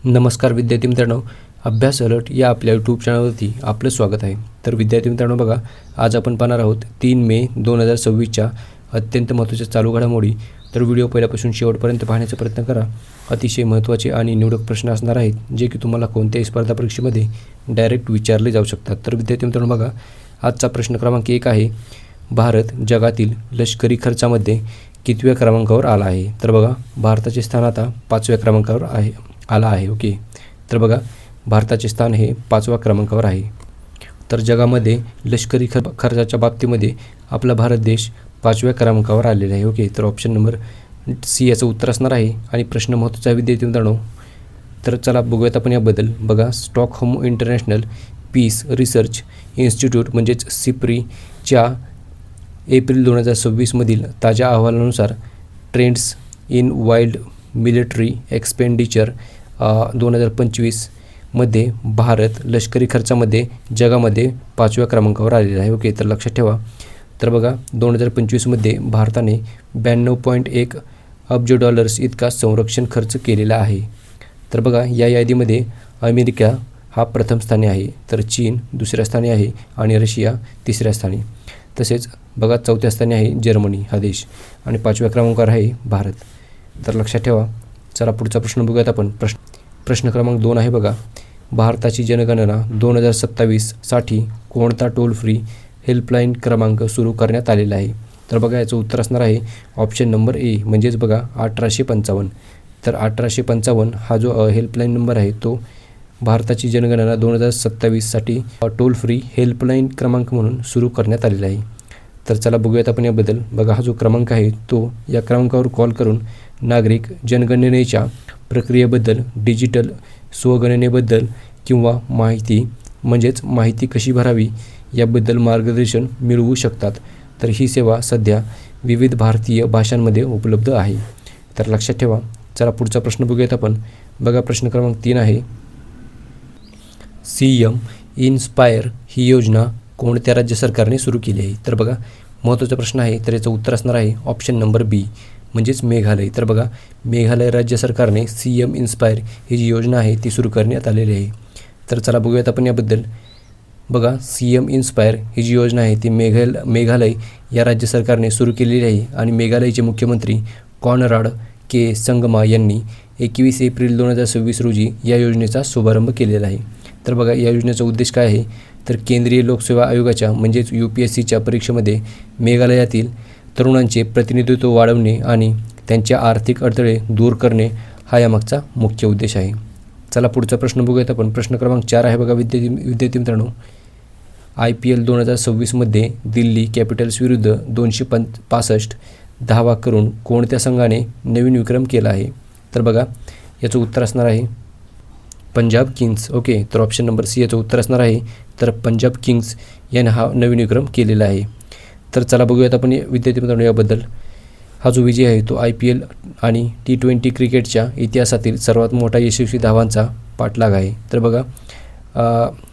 नमस्कार विद्यार्थी मित्रांनो, अभ्यास अलर्ट या आपल्या यूट्यूब चॅनलवरती आपलं स्वागत आहे. तर विद्यार्थी मित्रांनो बघा, आज आपण पाहणार आहोत 3 मे 2026च्या अत्यंत महत्त्वाच्या चालू घडामोडी. तर व्हिडिओ पहिल्यापासून शेवटपर्यंत पाहण्याचा प्रयत्न करा. अतिशय महत्त्वाचे आणि निवडक प्रश्न असणार आहेत, जे की तुम्हाला कोणत्याही स्पर्धा परीक्षेमध्ये डायरेक्ट विचारले जाऊ शकतात. तर विद्यार्थी मित्रांनो बघा, आजचा प्रश्न क्रमांक 1 आहे, भारत जगातील लष्करी खर्चामध्ये कितव्या क्रमांकावर आला आहे? तर बघा, भारताचे स्थान आता 5व्या क्रमांकावर आला आहे. ओके, तर बघा, भारताचे स्थान हे 5व्या क्रमांकावर आहे. तर जगामध्ये लष्करी खर्चाच्या बाबतीमध्ये आपला भारत देश 5व्या क्रमांकावर आलेला आहे. ओके, तर ऑप्शन नंबर सी याचं उत्तर असणार आहे. आणि प्रश्न महत्त्वाचा विद्यार्थी मित्रांनो, तर चला बघूयात आपण याबद्दल. बघा, Stockholm International Peace Research Institute म्हणजेच सिप्रीच्या एप्रिल 2026मधील ताज्या अहवालानुसार trends in world military expenditure 2025मध्ये भारत लष्करी खर्चामध्ये जगामध्ये 5व्या क्रमांकावर आलेला आहे. ओके, तर लक्षात ठेवा. तर बघा, 2025मध्ये भारताने 92.1 अब्ज डॉलर्स इतका संरक्षण खर्च केलेला आहे. तर बघा, या यादीमध्ये अमेरिका हा प्रथम स्थानी आहे, तर चीन दुसऱ्या स्थानी आहे आणि रशिया तिसऱ्या स्थानी. तसेच बघा, चौथ्या स्थानी आहे जर्मनी हा देश आणि 5व्या क्रमांकावर आहे भारत. तर लक्षात ठेवा. चला पुढचा प्रश्न बघूयात आपण. प्रश्न क्रमांक 2 आहे. बघा, भारताची जनगणना 2027साठी कोणता टोल फ्री हेल्पलाईन क्रमांक सुरू करण्यात आलेला आहे? तर बघा, याचं उत्तर असणार आहे ऑप्शन नंबर ए, म्हणजेच बघा 1855. तर 1855 हा जो हेल्पलाईन नंबर आहे तो भारताची जनगणना 2027साठी टोल फ्री हेल्पलाईन क्रमांक म्हणून सुरू करण्यात आलेला आहे. तर चला बघूयात आपण याबद्दल. बघा, हा जो क्रमांक आहे तो या क्रमांकावर कॉल करून नागरिक जनगणनेच्या प्रक्रियेबद्दल, डिजिटल स्वगणनेबद्दल किंवा माहिती कशी भरावी याबद्दल मार्गदर्शन मिळवू शकतात. तर ही सेवा सध्या विविध भारतीय भाषांमध्ये उपलब्ध आहे. तर लक्षात ठेवा. चला पुढचा प्रश्न बघूयात आपण. बघा, प्रश्न क्रमांक 3 आहे, CM इन्स्पायर ही योजना कोणत्या राज्य सरकारने सुरू केली आहे? तर बघा, महत्त्वाचा प्रश्न आहे. तर याचं उत्तर असणार आहे ऑप्शन नंबर बी, म्हणजेच मेघालय. तर बघा, मेघालय राज्य सरकारने CM इन्स्पायर ही जी योजना आहे ती सुरू करण्यात आलेली आहे. तर चला बघूयात आपण याबद्दल. बघा, CM इन्स्पायर ही जी योजना आहे ती मेघालय या राज्य सरकारने सुरू केलेली आहे आणि मेघालयचे मुख्यमंत्री कॉनराड के संगमा यांनी 21 एप्रिल 2026 रोजी या योजनेचा शुभारंभ केलेला आहे. तर बघा, या योजनेचा उद्देश काय आहे? तर केंद्रीय लोकसेवा आयोगाच्या म्हणजेच UPSCच्या परीक्षेमध्ये मेघालयातील तरुणांचे प्रतिनिधित्व वाढवणे आणि त्यांच्या आर्थिक अडथळे दूर करणे हा यामागचा मुख्य उद्देश आहे. चला पुढचा प्रश्न बघूयात आपण. प्रश्न क्रमांक 4 आहे. बघा, विद्यार्थी मित्रांनो, IPL 2026मध्ये दिल्ली कॅपिटल्स विरुद्ध 265 धावा करून कोणत्या संघाने नवीन विक्रम केला आहे? तर बघा, याचं उत्तर असणार आहे पंजाब किंग्स. ओके, तर ऑप्शन नंबर सी याचं उत्तर असणार आहे. तर पंजाब किंग्स याने हा नवीन विक्रम केलेला आहे. तर चला बघूयात आपण विद्यार्थी मित्रांनो याबद्दल. हा जो विजय आहे तो IPL आणि T20 क्रिकेटच्या इतिहासातील सर्वात मोठा यशस्वी धावांचा पाठलाग आहे. तर बघा,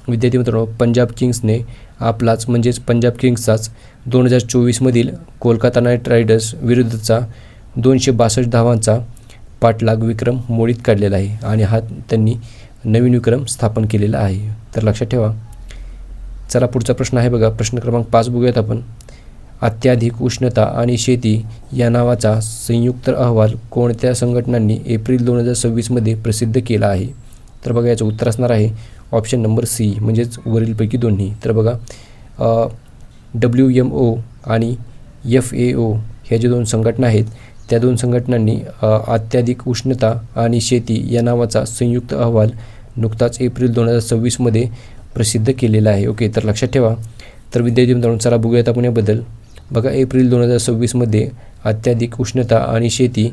विद्यार्थी मित्रांनो, पंजाब किंग्सने आपलाच म्हणजेच पंजाब किंग्सचाच 2024मधील कोलकाता नाईट रायडर्स विरुद्धचा 262 धावांचा पाठलाग विक्रम मोडीत काढलेला आहे आणि हा त्यांनी नवीन विक्रम स्थापन केलेला आहे. तर लक्षात ठेवा. चला पुढचा प्रश्न आहे. बघा, प्रश्न क्रमांक 5 बघूयात आपण. अत्याधिक उष्णता आणि शेती या नावाचा संयुक्त अहवाल कोणत्या संघटनांनी एप्रिल 2026मध्ये प्रसिद्ध केला आहे? तर बघा, याचं उत्तर असणार आहे ऑप्शन नंबर सी, म्हणजेच वरीलपैकी दोन्ही. तर बघा, WMO आणि FAO ह्या ज्या 2 संघटना आहेत त्या 2 संघटनांनी अत्याधिक उष्णता आणि शेती या नावाचा संयुक्त अहवाल नुकताच एप्रिल 2026मध्ये प्रसिद्ध केलेला आहे. ओके, तर लक्षात ठेवा. तर विद्यार्थी मित्रांनो, चला बघूयात आपण याबद्दल. बघा, एप्रिल 2026मध्ये अत्याधिक उष्णता आणि शेती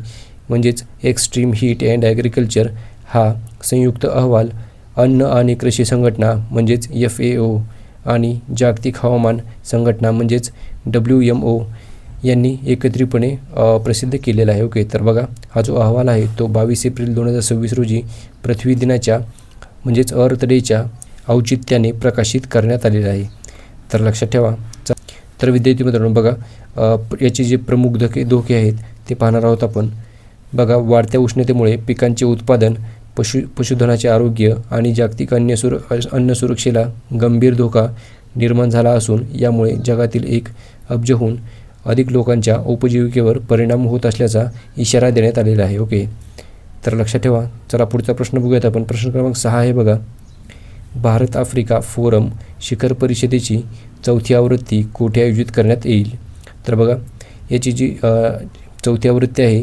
म्हणजेच एक्स्ट्रीम हीट अँड ॲग्रिकल्चर हा संयुक्त अहवाल अन्न आणि कृषी संघटना म्हणजेच FAO आणि जागतिक हवामान संघटना म्हणजेच WMO यांनी एकत्रितपणे प्रसिद्ध केलेला आहे. ओके, तर बघा, हा जो अहवाल आहे तो 22 एप्रिल 2026 रोजी पृथ्वी दिनाच्या म्हणजेच अर्थ डेच्या औचित्याने प्रकाशित करण्यात आलेला आहे. तर लक्षात ठेवा. तर विद्यार्थी मित्रांनो बघा, याचे जे प्रमुख धोके आहेत ते पाहणार आहोत आपण. बघा, वाढत्या उष्णतेमुळे पिकांचे उत्पादन पशुधनाचे आरोग्य आणि जागतिक अन्न सुरक्षेला गंभीर धोका निर्माण झाला असून यामुळे जगातील 1 अब्जहून अधिक लोकांच्या उपजीविकेवर परिणाम होत असल्याचा इशारा देण्यात आलेला आहे. ओके, तर लक्षात ठेवा. चला पुढचा प्रश्न बघूयात आपण. प्रश्न क्रमांक 6 आहे बघा. भारत आफ्रिका फोरम शिखर परिषदेची 4थी आवृत्ती कोठे आयोजित करण्यात येईल? तर बघा, याची जी 4थी आवृत्ती आहे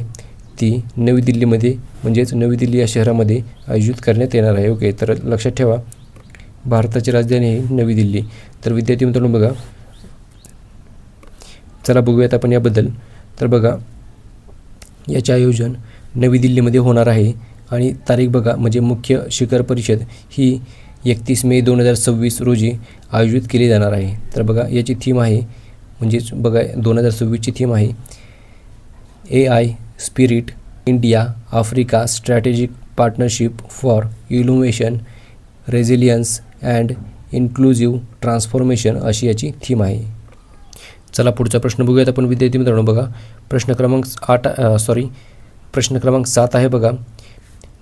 ती नवी दिल्लीमध्ये, म्हणजेच नवी दिल्ली या शहरामध्ये आयोजित करण्यात येणार आहे. ओके, तर लक्षात ठेवा भारताची राजधानी आहे नवी दिल्ली. तर विद्यार्थी मित्रांनो बघा, चला बघूयात आपण याबद्दल. तर बघा, याचे आयोजन नवी दिल्लीमध्ये होणार आहे आणि तारीख बघा, म्हणजे मुख्य शिखर परिषद ही 31 मे 2026 रोजी आयोजित केली जाणार आहे. तर बघा, याची थीम आहे, म्हणजेच बघा 2026ची थीम आहे AI spirit India Africa strategic partnership for innovation resilience and inclusive transformation अशी याची थीम आहे. चला पुढचा प्रश्न बघूयात आपण विद्यार्थी मित्रांनो बघा. प्रश्न क्रमांक 7 आहे बघा.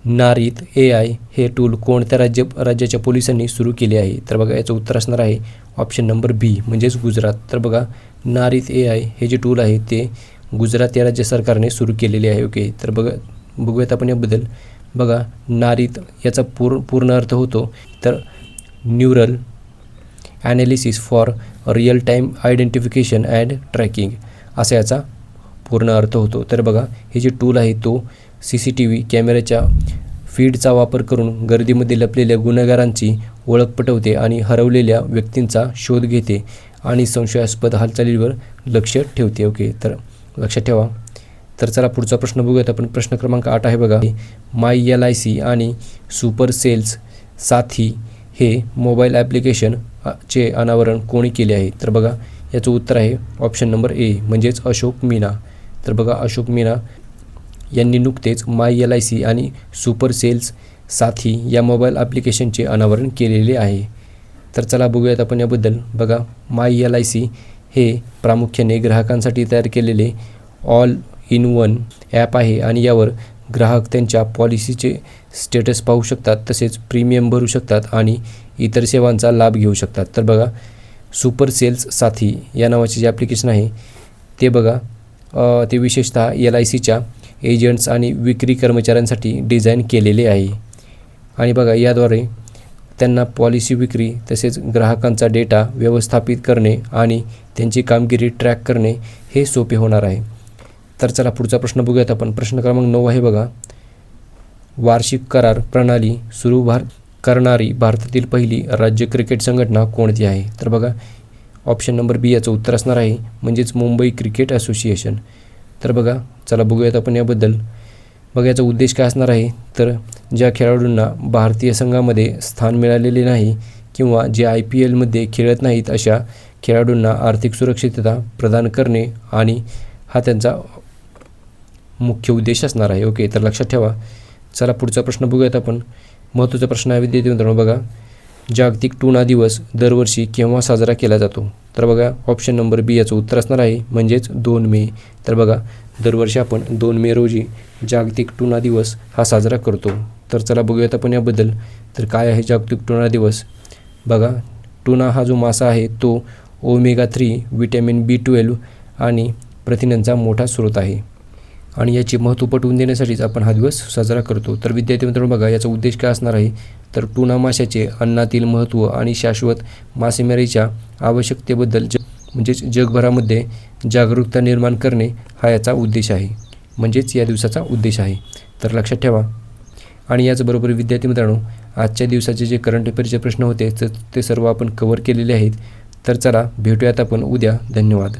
नारीत AI हे टूल कोणत्या राज्याच्या पोलिसांनी सुरू केले आहे? तर बघा, याचं उत्तर असणार आहे ऑप्शन नंबर बी, म्हणजेच गुजरात. तर बघा, नारीत AI हे जे टूल आहे ते गुजरात या राज्य सरकारने सुरू केलेले आहे. ओके, तर बघूयात आपण याबद्दल. बघा, नारीत याचा पूर्ण अर्थ होतो तर neural analysis for real time identification and tracking असा याचा पूर्ण अर्थ होतो. तर बघा, हे जे टूल आहे तो CCTV कॅमेऱ्याच्या फीडचा वापर करून गर्दीमध्ये लपलेल्या गुन्हेगारांची ओळख पटवते आणि हरवलेल्या व्यक्तींचा शोध घेते आणि संशयास्पद हालचालींवर लक्ष ठेवते. ओके, तर लक्षात ठेवा. तर चला पुढचा प्रश्न बघूयात आपण. प्रश्न क्रमांक 8 आहे बघा. MyLIC आणि सुपर सेल्स साथी हे मोबाईल ॲप्लिकेशनचे अनावरण कोणी केले आहे? तर बघा, याचं उत्तर आहे ऑप्शन नंबर ए, म्हणजेच अशोक मीना. तर बघा, अशोक मीना यांनी नुकतेच MyLIC आणि सुपर सेल्स साथी या मोबाईल ॲप्लिकेशनचे अनावरण केलेले आहे. तर चला बघूयात आपण याबद्दल. बघा, MyLIC हे प्रामुख्याने ग्राहकांसाठी तयार केलेले ऑल इन वन ॲप आहे आणि यावर ग्राहक त्यांच्या पॉलिसीचे स्टेटस पाहू शकतात, तसेच प्रीमियम भरू शकतात आणि इतर सेवांचा लाभ घेऊ शकतात. तर बघा, सुपर सेल्स साथी या नावाचे जे ॲप्लिकेशन आहे ते बघा, ते विशेषतः LICच्या एजंट्स आणि विक्री कर्मचाऱ्यांसाठी डिझाईन केलेले आहे आणि बघा, याद्वारे त्यांना पॉलिसी विक्री तसेच ग्राहकांचा डेटा व्यवस्थापित करणे आणि त्यांची कामगिरी ट्रॅक करणे हे सोपे होणार आहे. तर चला पुढचा प्रश्न बघूयात आपण. प्रश्न क्रमांक 9 आहे बघा. वार्षिक करार प्रणाली सुरू करणारी भारतातील पहिली राज्य क्रिकेट संघटना कोणती आहे? तर बघा, ऑप्शन नंबर बी याचं उत्तर असणार आहे, म्हणजेच मुंबई क्रिकेट असोसिएशन. तर बघा, चला बघूयात आपण याबद्दल. बघा, याचा उद्देश काय असणार आहे तर ज्या खेळाडूंना भारतीय संघामध्ये स्थान मिळालेले नाही किंवा जे IPLमध्ये खेळत नाहीत अशा खेळाडूंना आर्थिक सुरक्षितता प्रदान करणे आणि हा त्यांचा मुख्य उद्देश असणार आहे. ओके, तर लक्षात ठेवा. चला पुढचा प्रश्न बघूयात आपण. महत्त्वाचा प्रश्न आहे विद्यार्थी मित्रांनो बघा. जागतिक टुना दिवस दरवर्षी केव्हा साजरा केला जातो? तर बघा, ऑप्शन नंबर बी याचं उत्तर असणार आहे, म्हणजेच 2 मे. तर बघा, दरवर्षी आपण 2 मे रोजी जागतिक टुना दिवस हा साजरा करतो. तर चला बघूयात आपण याबद्दल. तर काय आहे जागतिक टुना दिवस? बघा, टुना हा जो मासा आहे तो ओमेगा-3 विटॅमिन B12 आणि प्रथिनांचा मोठा स्रोत आहे आणि याचे महत्त्व पटवून देण्यासाठीच आपण हा दिवस साजरा करतो. तर विद्यार्थी मित्रांनो बघा, याचा उद्देश काय असणार आहे तर टुना माशाचे अन्नातील महत्त्व आणि शाश्वत मासेमारीच्या आवश्यकतेबद्दल म्हणजेच जगभरामध्ये जागरूकता निर्माण करणे हा याचा उद्देश आहे, म्हणजेच या दिवसाचा उद्देश आहे. तर लक्षात ठेवा. आणि याचबरोबर विद्यार्थी मित्रांनो, आजच्या दिवसाचे जे करंट अफेअरचे प्रश्न होते ते सर्व आपण कव्हर केलेले आहेत. तर चला भेटूयात आपण उद्या. धन्यवाद.